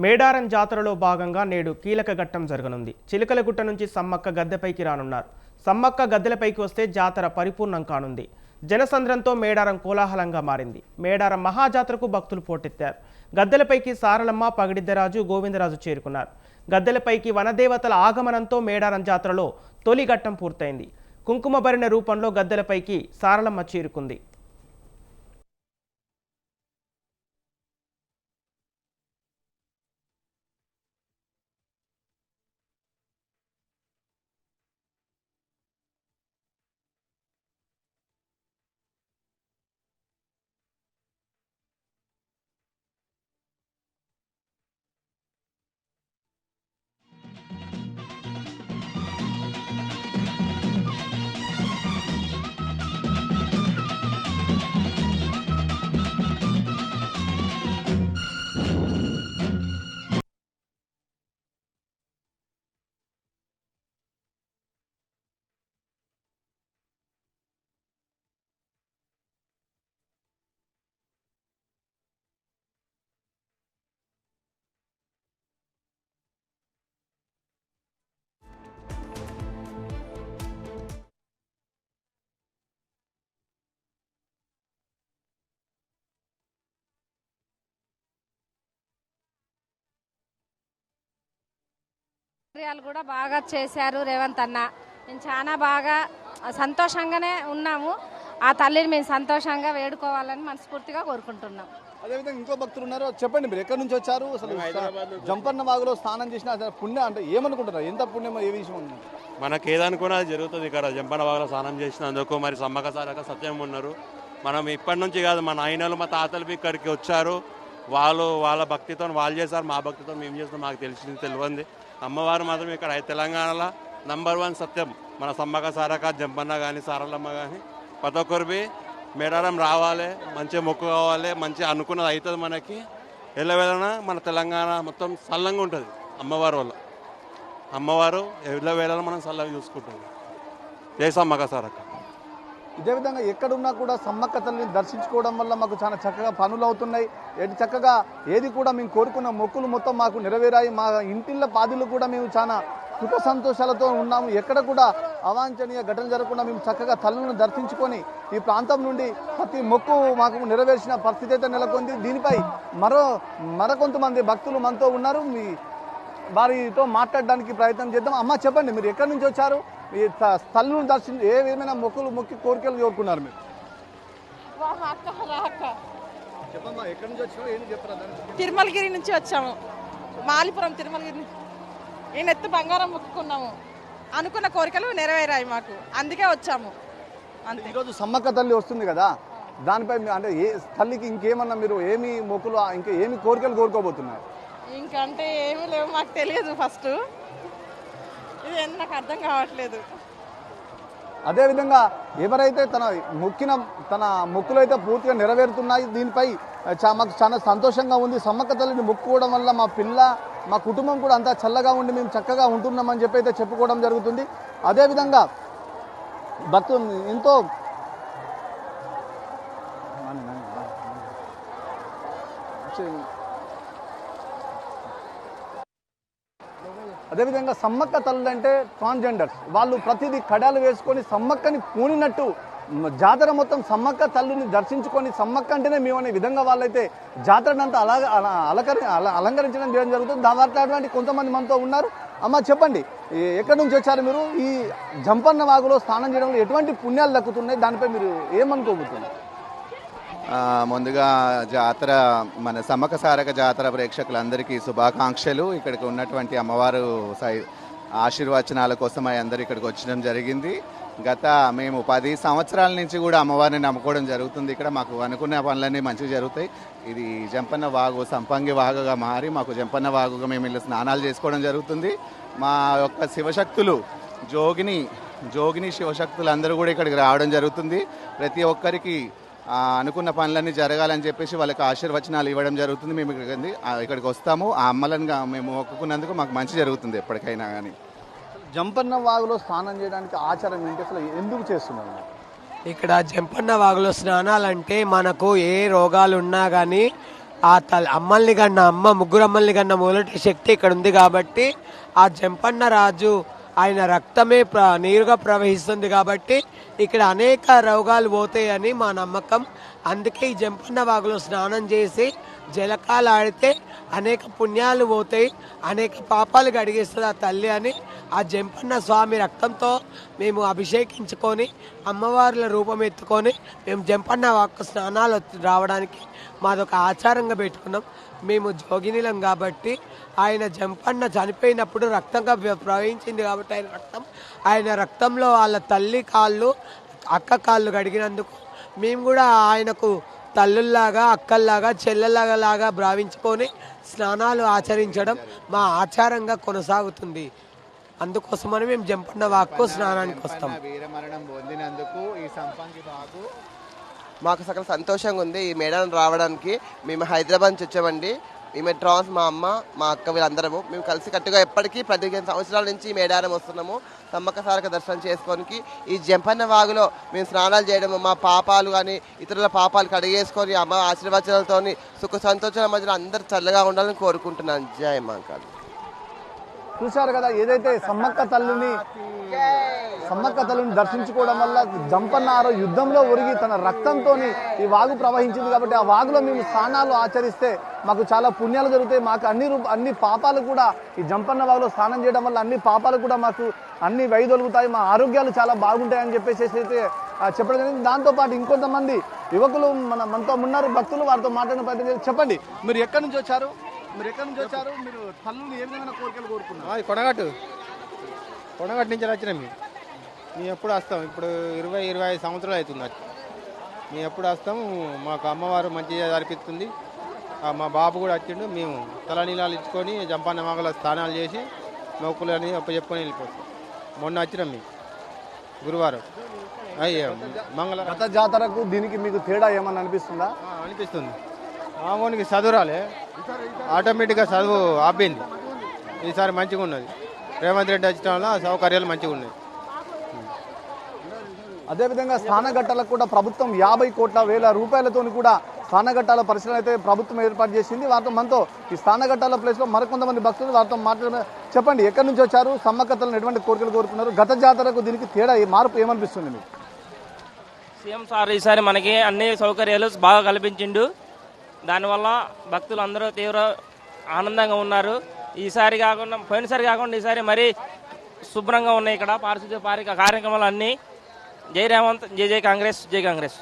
మేడారం జాతరలో భాగంగా నేడు కీలక ఘట్టం జరగనుంది. చిలకలగుట్ట నుంచి సమ్మక్క గద్దెపైకి రానున్నారు. సమ్మక్క గద్దెలపైకి వస్తే జాతర పరిపూర్ణం కానుంది. జనసంద్రంతో మేడారం కోలాహలంగా మారింది. మేడారం మహాజాతరకు భక్తులు పోటెత్తారు. గద్దెలపైకి సారలమ్మ, పగిడిద్దరాజు, గోవిందరాజు చేరుకున్నారు. గద్దెలపైకి వనదేవతల ఆగమనంతో మేడారం జాతరలో తొలి ఘట్టం పూర్తయింది. కుంకుమభరిణ రూపంలో గద్దెలపైకి సారలమ్మ చేరుకుంది. కూడా బాగా చేశారు రేవంత్ అన్న. మేము చాలా బాగా సంతోషంగానే ఉన్నాము. ఆ తల్లిని మేము సంతోషంగా వేడుకోవాలని మనస్ఫూర్తిగా కోరుకుంటున్నాం. అదేవిధంగా ఇంకో భక్తులు ఉన్నారు, చెప్పండి మీరు ఎక్కడి నుంచి వచ్చారు? అసలు జంపన్న వాగులో స్నానం చేసిన పుణ్యం అంటే ఏమనుకుంటున్నారు? ఎంత పుణ్యం, ఏ విషయం ఉంది? మనకి ఏదనుకున్నా జరుగుతుంది. ఇక్కడ జంపన్న వాగులో స్నానం చేసినందుకు మరి సమ్మక్క సారక్క సత్యం ఉన్నారు. మనం ఇప్పటి నుంచి కాదు, మా నాయనలు మా తాతలు ఇక్కడికి వచ్చారు. వాళ్ళ భక్తితో వాళ్ళు చేశారు, మా భక్తితో మేము చేస్తాం. మాకు తెలియంది అమ్మవారు మాత్రం ఇక్కడ తెలంగాణలో #1 సత్యం. మన సమ్మక్క సారక్క, జంపన్న కానీ సారలమ్మ కానీ ప్రతి ఒక్కరివి మేడారం రావాలి, మంచిగా మొక్కు కావాలి, మంచిగా అనుకున్నది అవుతుంది. మనకి ఎల్లవేళన మన తెలంగాణ మొత్తం చల్లంగా ఉంటుంది అమ్మవారు వల్ల. అమ్మవారు ఎల్లవేళన మనం చల్లగా చూసుకుంటుంది. జై సమ్మక్క సారక్క. ఇదే విధంగా ఎక్కడున్నా కూడా సమ్మక్క తల్లిని దర్శించుకోవడం వల్ల మాకు చాలా చక్కగా పనులు అవుతున్నాయి. చక్కగా ఏది కూడా మేము కోరుకున్న మొక్కులు మొత్తం మాకు నెరవేరాయి. మా ఇంటిళ్ళ పాదులు కూడా మేము చాలా సుఖ సంతోషాలతో ఉన్నాము. ఎక్కడ కూడా అవాంఛనీయ ఘటనలు జరగకుండా మేము చక్కగా తల్లులను దర్శించుకొని ఈ ప్రాంతం నుండి ప్రతి మొక్కు మాకు నెరవేర్చిన పరిస్థితి అయితే నెలకొంది. దీనిపై మరికొంతమంది భక్తులు మనతో ఉన్నారు. వారితో మాట్లాడడానికి ప్రయత్నం చేద్దాం. అమ్మ చెప్పండి, మీరు ఎక్కడి నుంచి వచ్చారు? ఈ తల్లులను దర్శించి ఏమైనా మొక్కి కోరికలు కోరుకున్నారు మీరు? చెప్పమ్మా, ఎక్కడి నుంచి వచ్చారు, ఏంటి చెప్పరా? తిరుమలగిరి నుంచి వచ్చాము. మాలిపురం తిరుమలగిరి. నేను ఎత్తు బంగారం మొక్కుకున్నాము. అనుకున్న కోరికలు నెరవేరాయి మాకు, అందుకే వచ్చాము. అంతే. ఈరోజు సమ్మక్క తల్లి వస్తుంది కదా, దానిపై అంటే తల్లికి ఇంకేమన్నా మీరు ఏమి మొక్కులు, ఇంకా ఏమి కోరికలు కోరుకోబోతున్నారు? ఇంకంటే ఏమీ లేవు, మాకు తెలియదు. ఫస్ట్ ఇది నాకు అర్థం కావట్లేదు. అదేవిధంగా ఎవరైతే తన మొక్కులు అయితే పూర్తిగా నెరవేరుతున్నాయి. దీనిపై మాకు చాలా సంతోషంగా ఉంది. సమ్మక్క తల్లిని మొక్కుకోవడం వల్ల మా కుటుంబం కూడా అంతా చల్లగా ఉండి మేము చక్కగా ఉంటున్నామని చెప్పి అయితే చెప్పుకోవడం జరుగుతుంది. అదేవిధంగా భక్తులు ఎంతో అదేవిధంగా సమ్మక్క తల్లి అంటే ట్రాన్స్జెండర్స్ వాళ్ళు ప్రతిదీ కడాలు వేసుకొని సమ్మక్కని పూనినట్టు జాతర మొత్తం సమ్మక్క తల్లిని దర్శించుకొని సమ్మక్క అంటేనే మేము అనే విధంగా వాళ్ళైతే జాతరనంతా అలంకరించడం చేయడం జరుగుతుంది. దాంట్లో కొంతమంది మనతో ఉన్నారు. అమ్మ చెప్పండి, ఎక్కడి నుంచి వచ్చారు మీరు? ఈ జంపన్న వాగులో స్నానం చేయడంలో ఎటువంటి పుణ్యాలు దక్కుతున్నాయి, దానిపై మీరు ఏమనుకోబోతున్నారు? ముందుగా జాతర మన సమ్మక్క సారక్క జాతర ప్రేక్షకులందరికీ శుభాకాంక్షలు. ఇక్కడికి ఉన్నటువంటి అమ్మవారు ఆశీర్వచనాల కోసం అందరూ ఇక్కడికి వచ్చడం జరిగింది. మేము 10 సంవత్సరాల నుంచి కూడా అమ్మవారిని నమ్ముకోవడం జరుగుతుంది. ఇక్కడ మాకు అనుకున్న పనులన్నీ మంచిగా జరుగుతాయి. ఇది జంపన్న వాగు సంపంగి వాగుగా మారి మాకు జంపన్న వాగుగా మేము ఇల్లు స్నానాలు చేసుకోవడం జరుగుతుంది. మా యొక్క శివశక్తులు జోగిని శివశక్తులు అందరూ కూడా ఇక్కడికి రావడం జరుగుతుంది. ప్రతి ఒక్కరికి అనుకున్న పనులన్నీ జరగాలని చెప్పేసి వాళ్ళకి ఆశీర్వచనాలు ఇవ్వడం జరుగుతుంది. మేము ఇక్కడికి వస్తాము. ఆ అమ్మలను మేము మొక్కుకున్నందుకు మాకు మంచి జరుగుతుంది ఎప్పటికైనా. కానీ జంపన్న వాగులో స్నానం చేయడానికి ఆచారం ఏంటి, అసలు ఎందుకు చేస్తున్నారు? ఇక్కడ జంపన్న వాగులో స్నానాలంటే మనకు ఏ రోగాలు ఉన్నా కానీ అమ్మల్ని కన్నా ముగ్గురు అమ్మల్ని కన్నా మొదటి శక్తి ఇక్కడ ఉంది కాబట్టి ఆ జంపన్న రాజు ఆయన రక్తమే నీరుగా ప్రవహిస్తుంది కాబట్టి ఇక్కడ అనేక రోగాలు పోతాయని మా నమ్మకం. అందుకే ఈ జంపన్న వాగులో స్నానం చేసి జలకాలు ఆడితే అనేక పుణ్యాలు పోతాయి, అనేక పాపాలు కడిగిస్తుంది ఆ తల్లి అని ఆ జంపన్న స్వామి రక్తంతో మేము అభిషేకించుకొని అమ్మవార్ల రూపం ఎత్తుకొని మేము జంపన్న వాగు స్నానాలు రావడానికి మాదొక ఆచారంగా పెట్టుకున్నాం. మేము జోగినీలం కాబట్టి ఆయన జంపన్న చనిపోయినప్పుడు రక్తంగా ప్రవహించింది కాబట్టి ఆయన రక్తంలో వాళ్ళ తల్లి కాళ్ళు అక్క కాళ్ళు కడిగినందుకు మేము కూడా ఆయనకు తల్లుల్లాగా అక్కల్లాగా చెల్లెల్లాగా భావించుకొని స్నానాలు ఆచరించడం మా ఆచారంగా కొనసాగుతుంది. అందుకోసమని మేము జంపన్న వాక్కు స్నానానికి వస్తాం. వీరమరణం పొందినందుకు ఈ సంపంగి వాగు మాకు సకల సంతోషంగా ఉంది ఈ మేడారం రావడానికి. మేము హైదరాబాద్ నుంచి వచ్చామండి. మేము ట్రాన్స్ మా అమ్మ మా అక్క వీళ్ళందరము మేము కలిసి కట్టుగా ఎప్పటికీ 15 సంవత్సరాల నుంచి ఈ మేడారం వస్తున్నాము సమ్మక్క సారక్క దర్శనం చేసుకోనికి. ఈ జంపన్న వాగులో మేము స్నానాలు చేయడము మా పాపాలు కానీ ఇతరుల పాపాలు కడిగేసుకొని అమ్మ ఆశీర్వచనాలతో సుఖ సంతోషాల మధ్యలో అందరూ చల్లగా ఉండాలని కోరుకుంటున్నాను. జయ మాంకాళి. చూశారు కదా, ఏదైతే సమ్మక్క తల్లిని దర్శించుకోవడం వల్ల జంపన్న యుద్ధంలో ఒరిగి తన రక్తంతో ఈ వాగు ప్రవహించింది కాబట్టి ఆ వాగులో మేము స్నానాలు ఆచరిస్తే మాకు చాలా పుణ్యాలు జరుగుతాయి. మాకు అన్ని పాపాలు కూడా ఈ జంపన్న వాగులో స్నానం చేయడం వల్ల అన్ని పాపాలు కూడా మాకు అన్ని వైదొలుగుతాయి, మా ఆరోగ్యాలు చాలా బాగుంటాయని చెప్పేసి అయితే చెప్పడం జరిగింది. దాంతోపాటు ఇంకొంతమంది యువకులు మనతో ఉన్నారు, భక్తులు, వారితో మాట్లాడిన ప్రయత్నం చేసి చెప్పండి, మీరు ఎక్కడి నుంచి వచ్చారు? మీరు తల్లుని ఏ విధమైన కోరికలు కోరుకున్నారు? కొనగట్టు నుంచి వచ్చినాం. మేము ఎప్పుడు వస్తాం, ఇప్పుడు 20-25 సంవత్సరాలు అవుతుంది. మేము ఎప్పుడు వస్తాము, మాకు అమ్మవారు మంచిగా జరిపిస్తుంది. మా బాబు కూడా వచ్చిండు. మేము తలనీలాలు ఇచ్చుకొని జంపన్న వాగులో స్నానాలు చేసి మొక్కులని చెప్పుకొని వెళ్ళిపోతాం. మొన్న వచ్చినాం మేము గురువారం గత జాతరకు దీనికి మీకు తేడా ఏమన్నా అనిపిస్తుందా? అనిపిస్తుంది. మామూలుకి చదువు రాలే, ఆటోమేటిక్గా చదువు ఆపింది. ఈసారి మంచిగా ఉన్నది. రేవంత్ రెడ్డి వచ్చిన వల్ల సౌకర్యాలు మంచిగా ఉన్నాయి. అదేవిధంగా స్నానఘట్టాలకు కూడా ప్రభుత్వం 50 కోట్ల వేల రూపాయలతో కూడా స్నానఘట్టాల పరిశీలన అయితే ప్రభుత్వం ఏర్పాటు చేసింది. మనతో ఈ స్నానఘట్టాల ప్లేస్లో మరికొంతమంది భక్తులు వారితో మాట్లాడే చెప్పండి, ఎక్కడి నుంచి వచ్చారు? సమ్మక్క తల్లిని ఎటువంటి కోరికలు కోరుకున్నారు? గత జాతరకు దీనికి తేడా మార్పు ఏమనిపిస్తుంది మీకు? సీఎం సార్ ఈసారి మనకి అన్ని సౌకర్యాలు బాగా కల్పించిండు. దానివల్ల భక్తులు అందరూ తీవ్ర ఆనందంగా ఉన్నారు. ఈసారి కాకుండా పోయినసారి కాకుండా ఈసారి మరీ శుభ్రంగా ఉన్నాయి. ఇక్కడ పారిశుద్ధ్య కార్యక్రమాలు అన్నీ. జై రేవంత్, జై కాంగ్రెస్, జై కాంగ్రెస్.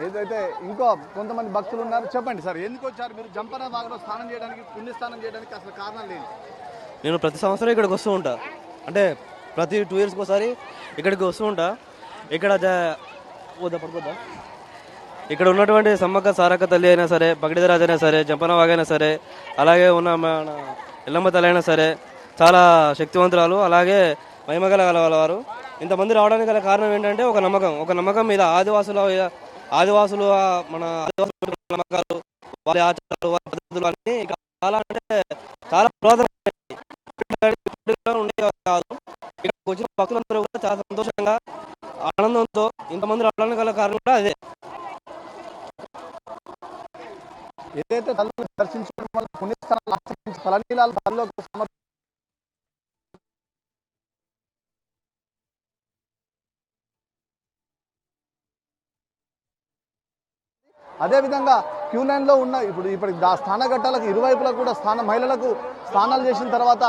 ఏదైతే ఇంకో కొంతమంది భక్తులు ఉన్నారు, చెప్పండి సార్, ఎందుకు వచ్చారు మీరు జంపన్న వాగులో స్నానం చేయడానికి, పుణ్యస్నానం చేయడానికి? అసలు కారణాలు ఏంటి? నేను ప్రతి సంవత్సరం ఇక్కడికి వస్తూ ఉంటా, అంటే ప్రతి 2 ఇయర్స్కి ఒకసారి ఇక్కడికి వస్తూ ఉంటా. ఇక్కడ పడుకోద్దా, ఇక్కడ ఉన్నటువంటి సమ్మక్క సారక్క తల్లి అయినా సరే, పగిడిదరాజు అయినా సరే, జంపన్న వాగైనా సరే, అలాగే ఉన్న మన ఎల్లమ్మ తల్లి అయినా సరే చాలా శక్తివంతురాలు, అలాగే మహిమగల వారు. ఇంతమంది రావడానికి గల కారణం ఏంటంటే ఒక నమ్మకం మీద ఆదివాసులు మన ఆదివాసుల నమ్మకాలు, వారి ఆచారాలు, వారి పద్ధతులు అన్నీ చాలా అంటే చాలా పురాతన ఉండేవి కాదు. ఇక్కడికి వచ్చిన భక్తులందరూ కూడా చాలా సంతోషంగా ఆనందంతో ఇంతమంది రావడానికి గల కారణం కూడా అదే. ఏదైతే తల్లిని దర్శించడం వల్ల పుణ్యస్థానాలు ఆచరించి తలనీలాలు తల్లిలోకి అదేవిధంగా క్యూ లైన్లో ఉన్న ఇప్పుడు స్నానఘట్టాలకు ఇరువైపులా కూడా మహిళలకు స్నానాలు చేసిన తర్వాత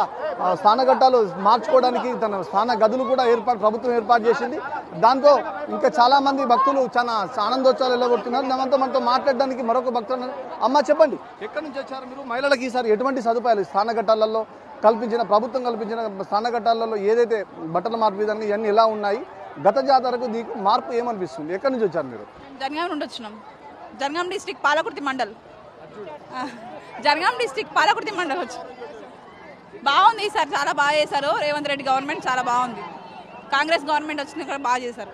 స్నానఘట్టాలు మార్చుకోవడానికి తన స్నాన గదులు కూడా ప్రభుత్వం ఏర్పాటు చేసింది. దాంతో ఇంకా చాలా మంది భక్తులు చాలా ఆనందోత్సవాలు వెళ్ళగొడుతున్నారు. మనతో మాట్లాడడానికి మరొక భక్తులు. అమ్మ చెప్పండి, ఎక్కడి నుంచి వచ్చారు మీరు? మహిళలకు ఈసారి ఎటువంటి సదుపాయాలు స్నానఘట్టాలలో ప్రభుత్వం కల్పించిన స్నానఘట్టాలలో ఏదైతే బట్టల మార్పు విధానం ఇవన్నీ ఎలా ఉన్నాయి? గత జాతరకు దీనికి మార్పు ఏమనిపిస్తుంది? ఎక్కడి నుంచి వచ్చారు మీరు? జనగాం నుండి వచ్చినాం. జనగాం డిస్టిక్ పాలకుర్తి మండల్. జనగాం డిస్టిక్ పాలకుర్తి మండల్ వచ్చి బాగుంది. ఈసారి చాలా బాగా చేశారు. రేవంత్ రెడ్డి గవర్నమెంట్ చాలా బాగుంది. కాంగ్రెస్ గవర్నమెంట్ వచ్చిన కూడా బాగా చేశారు.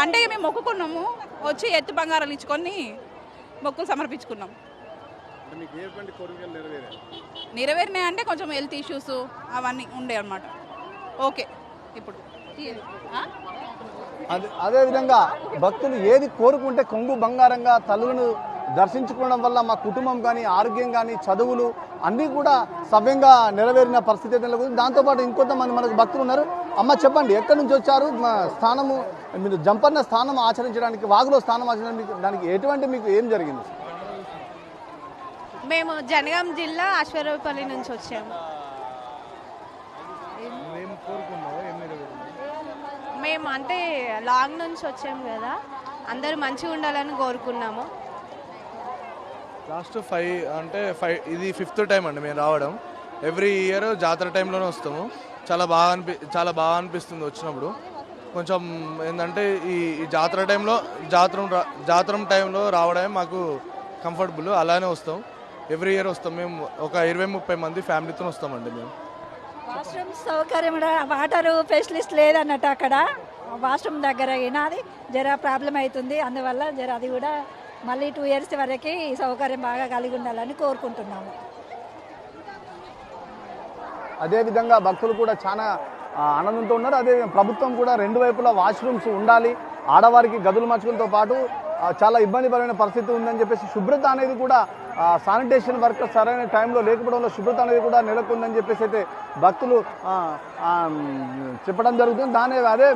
అంటే మేము మొక్కుకున్నాము, వచ్చి ఎత్తు బంగారాలు ఇచ్చుకొని మొక్కులు సమర్పించుకున్నాం. నెరవేరినాయి అంటే కొంచెం హెల్త్ ఇష్యూస్ అవన్నీ ఉండే అన్నమాట. ఓకే, ఇప్పుడు అదేవిధంగా భక్తులు ఏది కోరుకుంటే కొంగు బంగారంగా తల్లులను దర్శించుకోవడం వల్ల మా కుటుంబం కానీ ఆరోగ్యం కానీ చదువులు అన్నీ కూడా సవ్యంగా నెరవేరిన పరిస్థితి నెలకొంది. దాంతోపాటు ఇంకొంతమంది మనకు భక్తులు ఉన్నారు. అమ్మ చెప్పండి, ఎక్కడి నుంచి వచ్చారు? మా స్థానము మీరు జంపన్న స్థానం ఆచరించడానికి, వాగులో స్థానం ఆచరించడానికి దానికి ఎటువంటి మీకు ఏం జరిగింది? మేము జనగాం జిల్లా అశ్వరావుపల్లి నుంచి వచ్చాము. మేము అంటే లాంగ్ నుంచి వచ్చాము కదా, అందరూ మంచిగా ఉండాలని కోరుకున్నాము. లాస్ట్ 5 ఇది 5th టైం అండి మేము రావడం. ఎవ్రీ ఇయర్ జాతర టైంలోనే వస్తాము. చాలా బాగా అనిపిస్తుంది వచ్చినప్పుడు. కొంచెం ఏంటంటే ఈ జాతర టైంలో జాతర టైంలో రావడమే మాకు కంఫర్టబుల్. అలానే వస్తాం, ఎవ్రీ ఇయర్ వస్తాం. మేము ఒక 20-30 మంది ఫ్యామిలీతో వస్తామండి. మేము వాష్రూమ్ సౌకర్యం వాటర్ ఫెసిలిస్ట్ లేదన్నట్టు అక్కడ వాష్రూమ్ దగ్గర అది జర ప్రాబ్లం అవుతుంది. అందువల్ల జర అది కూడా మళ్ళీ 2 years వరకు సౌకర్యం బాగా కలిగి ఉండాలని కోరుకుంటున్నాము. అదేవిధంగా భక్తులు కూడా చాలా ఆనందంతో ఉన్నారు. అదే ప్రభుత్వం కూడా 2 వైపులా వాష్రూమ్స్ ఉండాలి, ఆడవారికి గదులు మచ్చులతో పాటు చాలా ఇబ్బందికరమైన పరిస్థితి ఉందని చెప్పేసి శుభ్రత అనేది కూడా శానిటేషన్ వర్క్ సరైన టైంలో లేకపోవడంలో శుభ్రత అనేది కూడా నెలకొందని చెప్పేసి అయితే భక్తులు చెప్పడం జరుగుతుంది. అదే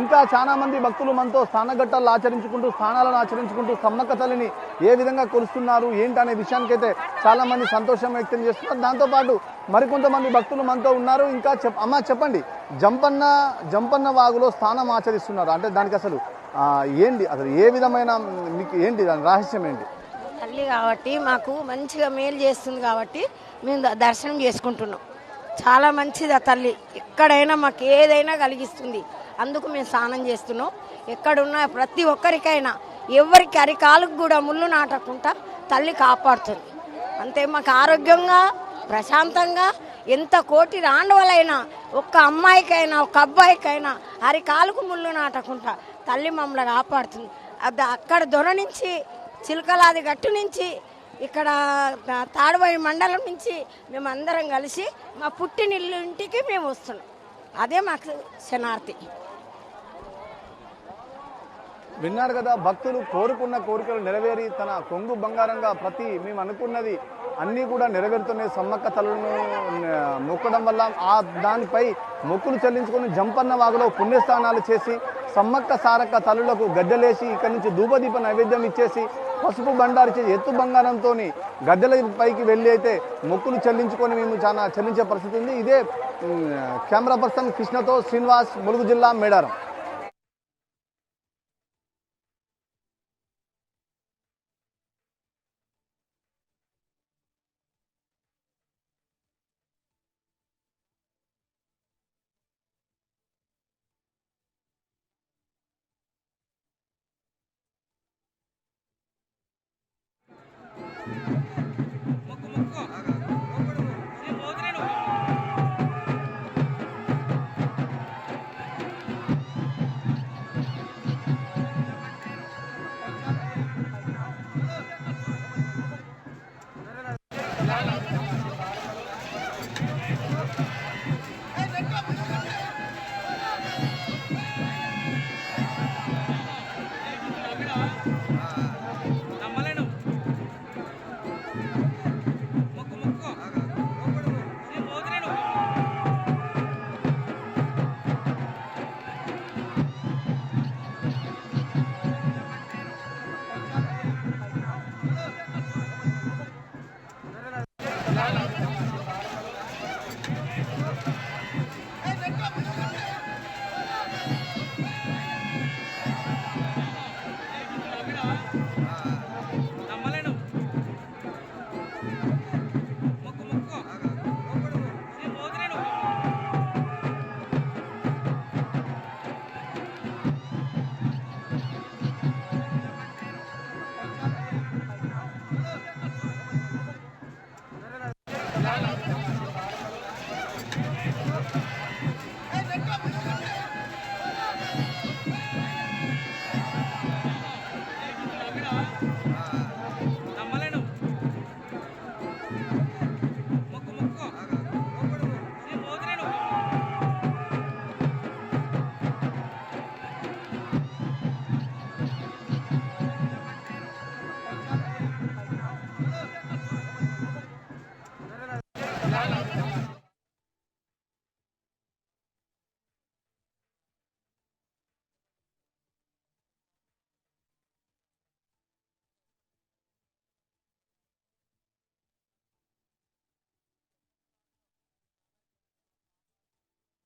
ఇంకా చాలా మంది భక్తులు మనతో స్నానఘట్టాలు ఆచరించుకుంటూ స్నానాలను ఆచరించుకుంటూ సమ్మక్క తల్లిని ఏ విధంగా కొలుస్తున్నారు ఏంటి అనే విషయానికైతే చాలా మంది సంతోషం వ్యక్తం చేస్తున్నారు. దాంతోపాటు మరికొంతమంది భక్తులు మనతో ఉన్నారు. ఇంకా అమ్మ చెప్పండి, జంపన్న వాగులో స్నానం ఆచరిస్తున్నారు అంటే దానికి అసలు ఏంటి, అసలు ఏ విధమైన మీకు ఏంటి దాని రహస్యం ఏంటి? తల్లి కాబట్టి మాకు మంచిగా మేలు చేస్తుంది కాబట్టి మేము దర్శనం చేసుకుంటున్నాం. చాలా మంచిది ఆ తల్లి, ఎక్కడైనా మాకు ఏదైనా కలిగిస్తుంది. అందుకు మేము స్నానం చేస్తున్నాం. ఎక్కడున్నా ప్రతి ఒక్కరికైనా ఎవరికి అరికాలకు కూడా ముళ్ళు నాటకుండా తల్లి కాపాడుతుంది. అంతే మాకు ఆరోగ్యంగా ప్రశాంతంగా ఎంత కోటి రాండవలైనా ఒక్క అమ్మాయికైనా ఒక అబ్బాయికైనా అరికాలకు ముళ్ళు నాటకుండా తల్లి మమ్మల్ని కాపాడుతుంది. అక్కడ దొర నుంచి చిలకలాది గట్టు నుంచి ఇక్కడ తాడువాయి మండలం నుంచి మేమందరం కలిసి మా పుట్టినిల్లుంటికి మేము వస్తున్నాం. అదే మాకు శనార్థి. విన్నారు కదా, భక్తులు కోరుకున్న కోరికలు నెరవేరి తన కొంగు బంగారంగా మేము అనుకున్నది అన్నీ కూడా నెరవేరుతున్నాయి. సమ్మక్క తల్లులను మొక్కడం వల్ల దానిపై మొక్కులు చెల్లించుకొని జంపన్న వాగులో పుణ్యస్థానాలు చేసి సమ్మక్క సారక్క తల్లులకు గద్దెలేసి ఇక్కడి నుంచి ధూపదీప నైవేద్యం ఇచ్చేసి పసుపు బండారు చేసి ఎత్తు బంగారంతో గద్దెల పైకి వెళ్ళి అయితే మొక్కులు చెల్లించుకొని మేము చాలా చెల్లించే పరిస్థితి ఉంది. ఇదే కెమెరా పర్సన్ కృష్ణతో శ్రీనివాస్, ములుగు జిల్లా, మేడారం.